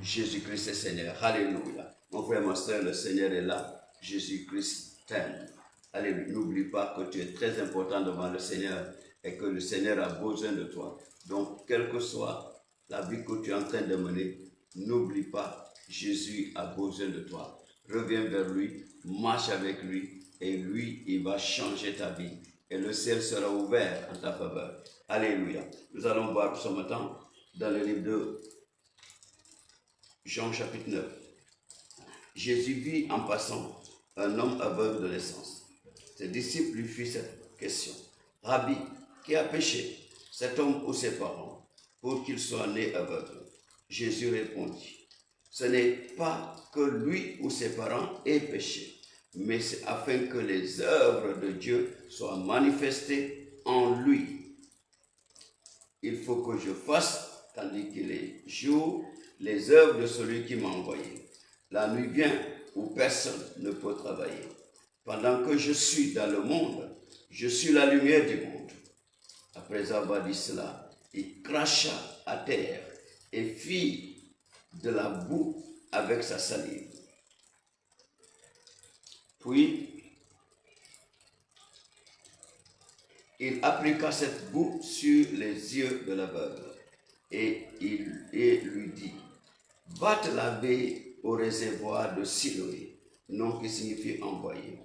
Jésus-Christ est Seigneur. Alléluia. Mon frère, ma soeur, le Seigneur est là. Jésus-Christ t'aime. Alléluia. N'oublie pas que tu es très important devant le Seigneur et que le Seigneur a besoin de toi. Donc, quelle que soit la vie que tu es en train de mener, n'oublie pas, Jésus a besoin de toi. Reviens vers lui, marche avec lui et lui, il va changer ta vie. Et le ciel sera ouvert en ta faveur. Alléluia. Nous allons voir ce matin dans le livre de Jean chapitre 9. Jésus vit en passant un homme aveugle de naissance. Ses disciples lui firent cette question. Rabbi, qui a péché, cet homme ou ses parents, pour qu'il soit né aveugle? Jésus répondit, ce n'est pas que lui ou ses parents aient péché, mais c'est afin que les œuvres de Dieu soient manifestées en lui. Il faut que je fasse, tandis qu'il est jour, les œuvres de celui qui m'a envoyé. La nuit vient où personne ne peut travailler. Pendant que je suis dans le monde, je suis la lumière du monde. Après avoir dit cela, il cracha à terre et fit de la boue avec sa salive. Puis, il appliqua cette boue sur les yeux de l'aveugle et lui dit, va te laver au réservoir de Siloé, nom qui signifie envoyé.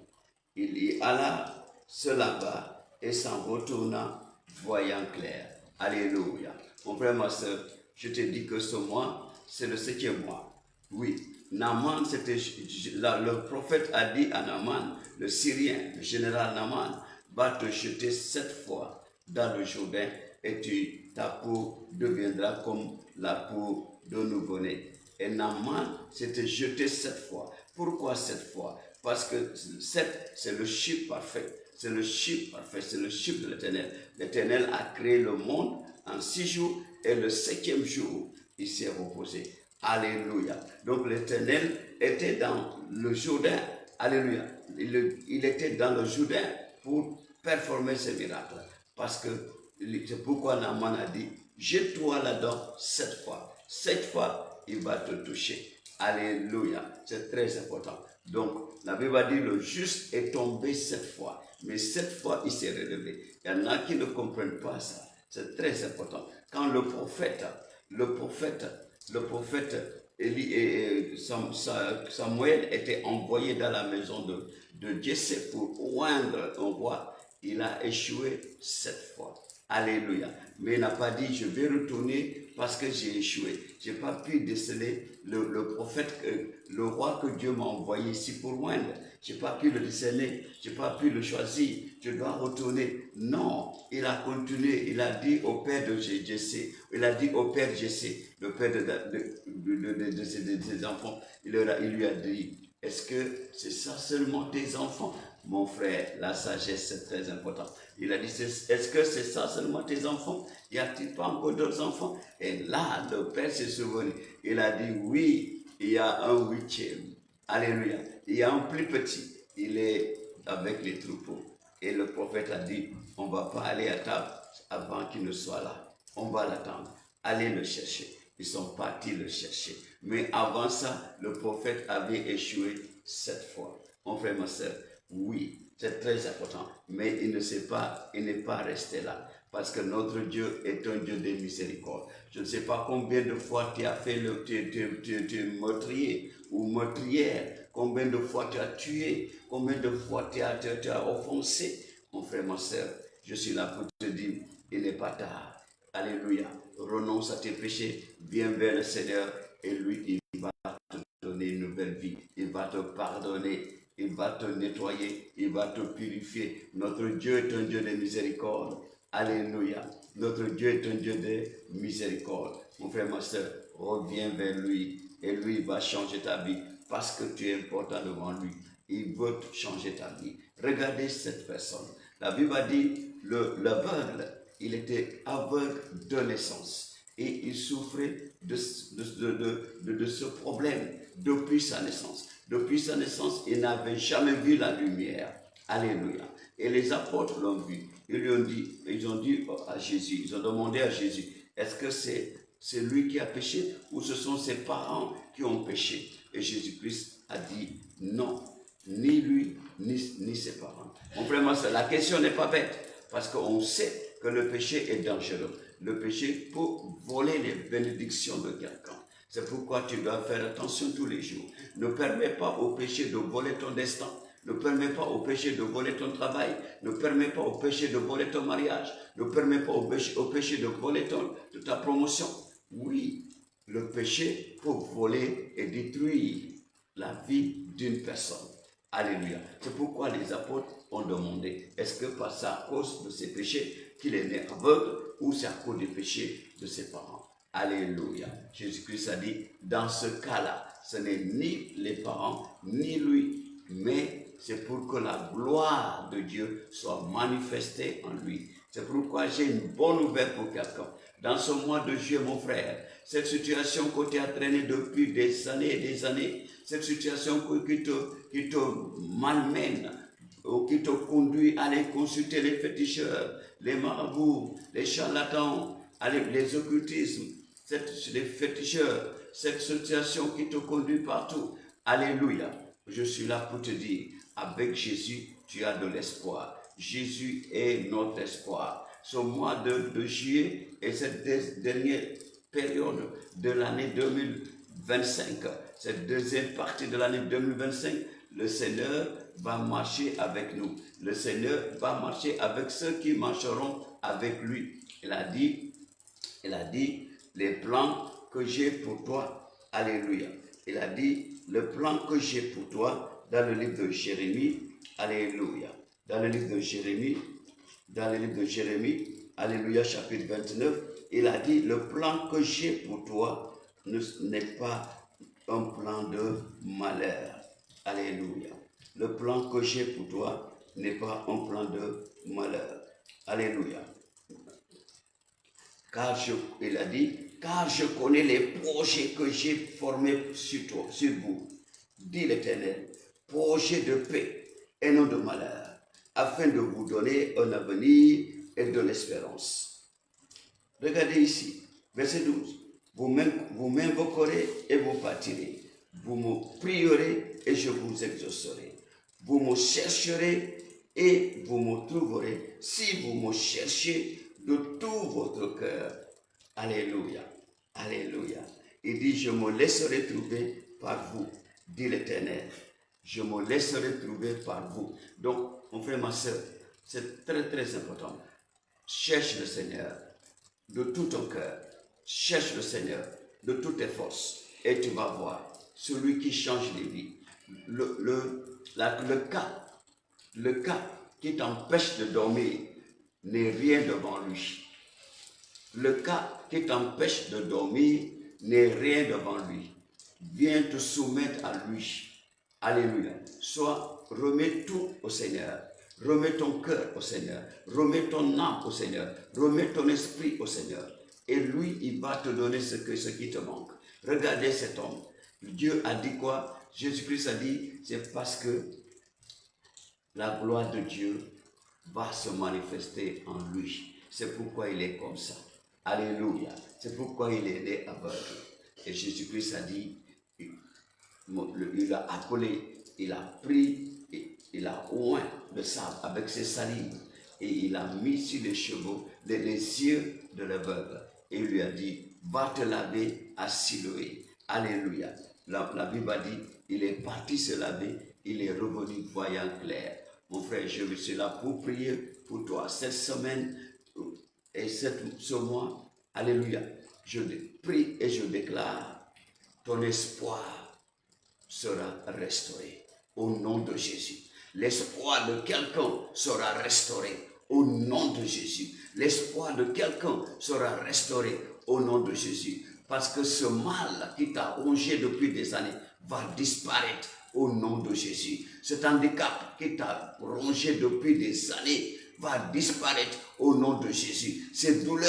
Il y alla, se lava et s'en retourna, voyant clair. Alléluia. Mon frère, ma soeur, je te dis que ce mois, c'est le 7e mois. Oui, Naaman, le prophète a dit à Naaman, le Syrien, le général Naaman, va te jeter 7 fois dans le Jourdain et ta peau deviendra comme la peau de nouveau-né. Et Naaman s'était jeté 7 fois. Pourquoi 7 fois? Parce que 7, c'est le chiffre parfait. C'est le chiffre parfait, c'est le chiffre de l'Éternel. L'Éternel a créé le monde en 6 jours et le 7e jour, il s'est reposé. Alléluia. Donc l'Éternel était dans le Jourdain. Alléluia. Il était dans le Jourdain pour performer ses miracles. Parce que c'est pourquoi Naaman a dit, jette-toi là-dedans 7 fois. 7 fois, il va te toucher. Alléluia. C'est très important. Donc, la Bible a dit, le juste est tombé 7 fois. Mais 7 fois, il s'est relevé. Il y en a qui ne comprennent pas ça. C'est très important. Quand le prophète Samuel était envoyé dans la maison de Jessé pour oindre un roi, il a échoué 7 fois. Alléluia. Mais il n'a pas dit, je vais retourner parce que j'ai échoué. Je n'ai pas pu déceler le prophète, le roi que Dieu m'a envoyé ici pour oindre. Je n'ai pas pu le déceler, je n'ai pas pu le choisir. Je dois retourner. Non, il a continué. Il a dit au père de Jessé, il a dit au père Jessé, le père de ses enfants, il lui a dit, est-ce que c'est ça seulement tes enfants? Mon frère, la sagesse, c'est très important. Il a dit, est-ce que c'est ça seulement tes enfants? Y a-t-il pas encore d'autres enfants? Et là, le père s'est souvenu. Il a dit, oui, il y a un 8e. Alléluia. Il y a un plus petit. Il est avec les troupeaux. Et le prophète a dit, on ne va pas aller à table avant qu'il ne soit là. On va l'attendre. Allez le chercher. Ils sont partis le chercher. Mais avant ça, le prophète avait échoué 7 fois. Mon frère, ma soeur, oui, c'est très important. Mais il n'est pas resté là. Parce que notre Dieu est un Dieu de miséricorde. Je ne sais pas combien de fois tu as fait tu es meurtrier ou meurtrière. Combien de fois tu as tué. Combien de fois tu as offensé. Mon frère, ma soeur, je suis là pour te dire, il n'est pas tard. Alléluia. Renonce à tes péchés, viens vers le Seigneur et lui, il va te donner une nouvelle vie. Il va te pardonner, il va te nettoyer, il va te purifier. Notre Dieu est un Dieu de miséricorde. Alléluia. Notre Dieu est un Dieu de miséricorde. Mon frère, ma soeur, reviens vers lui et lui va changer ta vie parce que tu es important devant lui. Il veut changer ta vie. Regardez cette personne. La Bible a dit, l'aveugle, il était aveugle de naissance et il souffrait de ce problème depuis sa naissance. Depuis sa naissance, il n'avait jamais vu la lumière. Alléluia. Et les apôtres l'ont vu. Ils ont dit à Jésus, ils ont demandé à Jésus, est-ce que c'est c'est lui qui a péché ou ce sont ses parents qui ont péché? Et Jésus-Christ a dit non, ni lui, ni ses parents. Mon frère, ma soeur, la question n'est pas bête, parce qu'on sait que le péché est dangereux. Le péché peut voler les bénédictions de quelqu'un. C'est pourquoi tu dois faire attention tous les jours. Ne permets pas au péché de voler ton destin. Ne permets pas au péché de voler ton travail. Ne permets pas au péché de voler ton mariage. Ne permets pas au péché de voler ta promotion. Oui, le péché peut voler et détruire la vie d'une personne. Alléluia. C'est pourquoi les apôtres ont demandé, est-ce que c'est à cause de ses péchés qu'il est né aveugle ou c'est à cause des péchés de ses parents? Alléluia. Jésus-Christ a dit, dans ce cas-là, ce n'est ni les parents, ni lui, mais c'est pour que la gloire de Dieu soit manifestée en lui. C'est pourquoi j'ai une bonne nouvelle pour quelqu'un. Dans ce mois de juillet, mon frère, cette situation que tu as traînée depuis des années et des années, cette situation qui te malmène, ou qui te conduit à aller consulter les féticheurs, les marabouts, les charlatans, les occultismes, les féticheurs, cette situation qui te conduit partout. Alléluia. Je suis là pour te dire, avec Jésus, tu as de l'espoir. Jésus est notre espoir. Ce mois de juillet et cette dernière période de l'année 2025, cette deuxième partie de l'année 2025, le Seigneur va marcher avec nous. Le Seigneur va marcher avec ceux qui marcheront avec lui. Il a dit, les plans que j'ai pour toi, alléluia. Il a dit, le plan que j'ai pour toi, dans le livre de Jérémie, alléluia. Dans le livre de Jérémie, alléluia, chapitre 29, il a dit, le plan que j'ai pour toi n'est pas un plan de malheur. Alléluia. Le plan que j'ai pour toi n'est pas un plan de malheur. Alléluia. Il a dit, car je connais les projets que j'ai formés sur vous, dit l'Éternel, projets de paix et non de malheur, afin de vous donner un avenir et de l'espérance. Regardez ici, verset 12. Vous m'invoquerez et vous partirez. Vous me prierez et je vous exaucerai. Vous me chercherez et vous me trouverez si vous me cherchez de tout votre cœur. Alléluia. Alléluia. Il dit, je me laisserai trouver par vous, dit l'Éternel. Je me laisserai trouver par vous. Donc, mon frère, ma soeur, c'est très très important. Cherche le Seigneur de tout ton cœur. Cherche le Seigneur de toutes tes forces. Et tu vas voir celui qui change les vies. Le cas qui t'empêche de dormir n'est rien devant lui. Le cas qui t'empêche de dormir n'est rien devant lui. Viens te soumettre à lui. Alléluia. Remets tout au Seigneur. Remets ton cœur au Seigneur. Remets ton âme au Seigneur. Remets ton esprit au Seigneur. Et lui, il va te donner ce qui te manque. Regardez cet homme. Dieu a dit quoi? Jésus-Christ a dit, c'est parce que la gloire de Dieu va se manifester en lui. C'est pourquoi il est comme ça. Alléluia. C'est pourquoi il est né aveugle. Et Jésus-Christ a dit, il a appelé, il a pris, il a oint le sable avec ses salives et il a mis sur les chevaux, les yeux de l'aveugle. Et il lui a dit, va te laver à Siloé. Alléluia. La Bible a dit, il est parti se laver, il est revenu voyant clair. Mon frère, je suis là pour prier pour toi cette semaine et ce mois. Alléluia. Je prie et je déclare, ton espoir sera restauré au nom de Jésus. L'espoir de quelqu'un sera restauré au nom de Jésus. L'espoir de quelqu'un sera restauré au nom de Jésus. Parce que ce mal qui t'a rongé depuis des années va disparaître au nom de Jésus. Cet handicap qui t'a rongé depuis des années va disparaître au nom de Jésus. Ces douleurs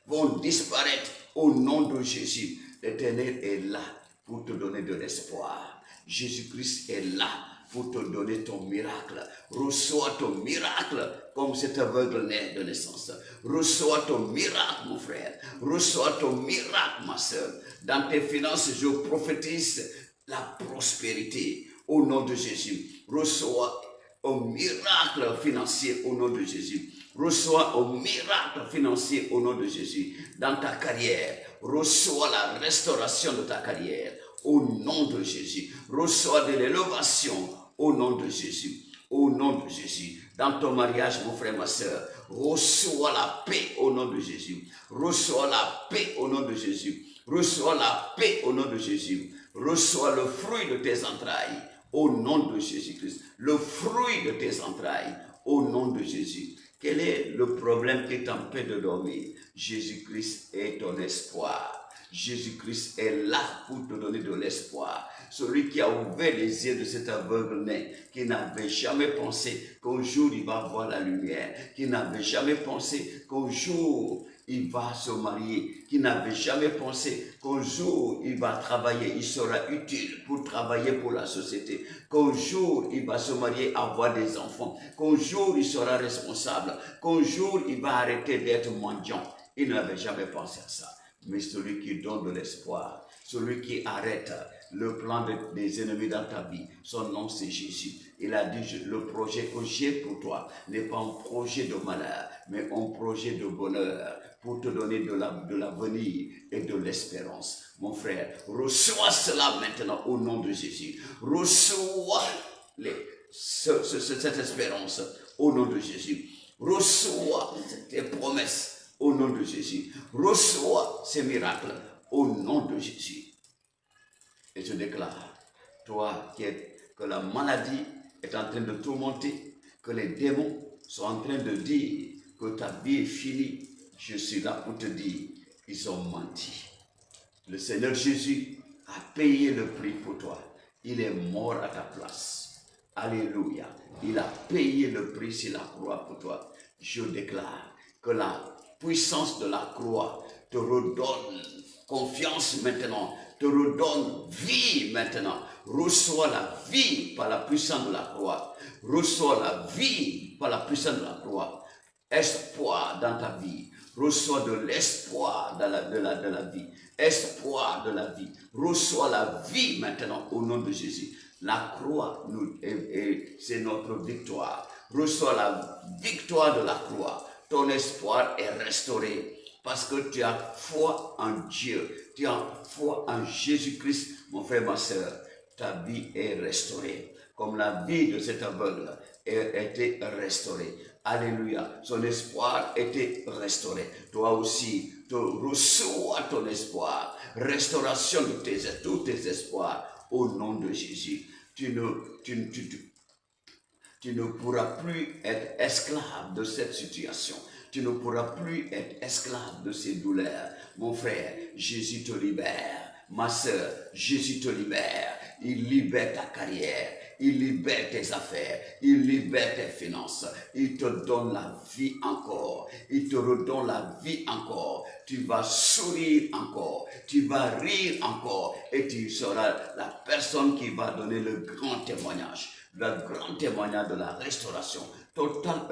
vont disparaître au nom de Jésus. L'Éternel est là pour te donner de l'espoir. Jésus-Christ est là pour te donner ton miracle. Reçois ton miracle comme cet aveugle né de naissance. Reçois ton miracle, mon frère. Reçois ton miracle, ma soeur. Dans tes finances, je prophétise la prospérité au nom de Jésus. Reçois un miracle financier au nom de Jésus. Reçois un miracle financier au nom de Jésus. Dans ta carrière, reçois la restauration de ta carrière au nom de Jésus. Reçois de l'élévation au nom de Jésus. Au nom de Jésus. Dans ton mariage, mon frère, ma soeur, reçois la paix au nom de Jésus. Reçois la paix au nom de Jésus. Reçois la paix au nom de Jésus. Reçois le fruit de tes entrailles au nom de Jésus-Christ. Le fruit de tes entrailles au nom de Jésus. Quel est le problème qui t'empêche de dormir? Jésus-Christ est ton espoir. Jésus-Christ est là pour te donner de l'espoir. Celui qui a ouvert les yeux de cet aveugle-né, qui n'avait jamais pensé qu'un jour il va voir la lumière, qui n'avait jamais pensé qu'un jour il va se marier, qui n'avait jamais pensé qu'un jour il va travailler, il sera utile pour travailler pour la société, qu'un jour il va se marier, avoir des enfants, qu'un jour il sera responsable, qu'un jour il va arrêter d'être mendiant. Il n'avait jamais pensé à ça. Mais celui qui donne de l'espoir, celui qui arrête le plan des ennemis dans ta vie, son nom c'est Jésus. Il a dit, le projet que j'ai pour toi n'est pas un projet de malheur, mais un projet de bonheur pour te donner de l'avenir et de l'espérance. Mon frère, reçois cela maintenant au nom de Jésus. Reçois cette espérance au nom de Jésus. Reçois tes promesses au nom de Jésus. Reçois ces miracles au nom de Jésus. Et je déclare, toi que la maladie est en train de tourmenter, que les démons sont en train de dire que ta vie est finie, je suis là pour te dire, ils ont menti. Le Seigneur Jésus a payé le prix pour toi. Il est mort à ta place. Alléluia. Il a payé le prix sur la croix pour toi. Je déclare que la puissance de la croix te redonne confiance maintenant, te redonne vie maintenant. Reçois la vie par la puissance de la croix. Reçois la vie par la puissance de la croix. Espoir dans ta vie. Reçois de l'espoir de la vie. Espoir de la vie. Reçois la vie maintenant au nom de Jésus. La croix, c'est notre victoire. Reçois la victoire de la croix. Ton espoir est restauré parce que tu as foi en Dieu. Tu as foi en Jésus-Christ, mon frère, ma soeur. Ta vie est restaurée. Comme la vie de cet aveugle a été restaurée. Alléluia. Son espoir était restauré. Toi aussi, tu reçois ton espoir. Restauration de tous tes espoirs au nom de Jésus. Tu ne pourras plus être esclave de cette situation. Tu ne pourras plus être esclave de ces douleurs. Mon frère, Jésus te libère. Ma soeur, Jésus te libère. Il libère ta carrière. Il libère tes affaires. Il libère tes finances. Il te donne la vie encore. Il te redonne la vie encore. Tu vas sourire encore. Tu vas rire encore. Et tu seras la personne qui va donner le grand témoignage. Le grand témoignage de la restauration. Totale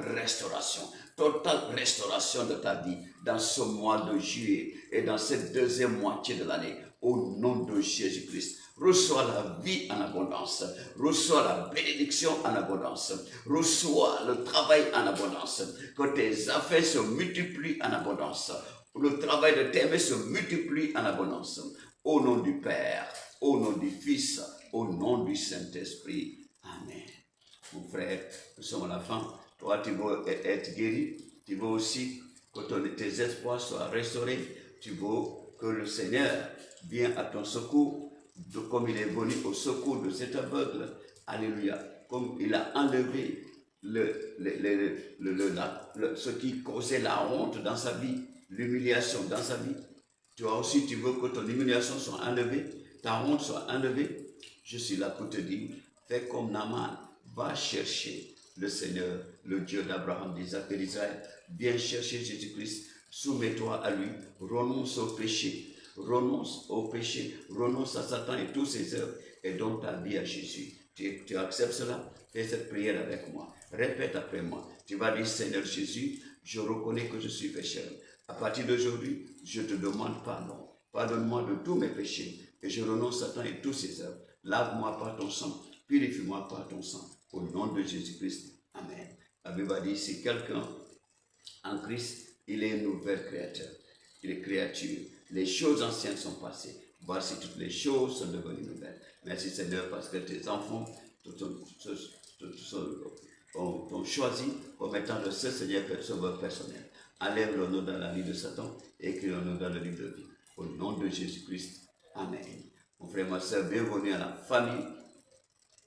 restauration de ta vie dans ce mois de juillet et dans cette deuxième moitié de l'année. Au nom de Jésus-Christ. Reçois la vie en abondance. Reçois la bénédiction en abondance. Reçois le travail en abondance. Que tes affaires se multiplient en abondance. Le travail de tes mains se multiplie en abondance. Au nom du Père, au nom du Fils, au nom du Saint-Esprit. Amen. Mon frère, nous sommes à la fin. Toi, tu veux être guéri. Tu veux aussi que tes espoirs soient restaurés. Tu veux que le Seigneur vienne à ton secours, comme il est venu au secours de cet aveugle. Alléluia. Comme il a enlevé ce qui causait la honte dans sa vie, l'humiliation dans sa vie. Toi aussi, tu veux que ton humiliation soit enlevée, ta honte soit enlevée. Je suis là pour te dire, fais comme Naaman, va chercher le Seigneur, le Dieu d'Abraham, d'Isaac et d'Israël. Viens chercher Jésus-Christ, soumets-toi à lui, renonce au péché, renonce au péché, renonce à Satan et tous ses œuvres et donne ta vie à Jésus. Tu acceptes cela? Fais cette prière avec moi. Répète après moi. Tu vas dire, Seigneur Jésus, je reconnais que je suis pécheur. À partir d'aujourd'hui, je te demande pardon. Pardonne-moi de tous mes péchés et je renonce à Satan et tous ses œuvres. Lave-moi par ton sang, purifie-moi par ton sang. Au nom de Jésus-Christ. Amen. La Bible a dit, si quelqu'un en Christ, il est un nouvel créateur. Il est créature. Les choses anciennes sont passées. Voici toutes les choses sont devenues nouvelles. Merci Seigneur parce que tes enfants t'ont choisi comme étant le seul Seigneur sauveur personnel. Enlève le nom dans la vie de Satan et écris le nom dans le livre de vie. Au nom de Jésus-Christ. Amen. Mon frère, ma soeur, bienvenue à la famille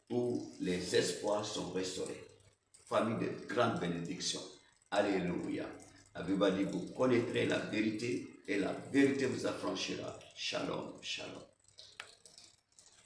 où les espoirs sont restaurés. Famille de grande bénédiction. Alléluia. La Bible dit, vous connaîtrez la vérité et la vérité vous affranchira. Shalom, shalom.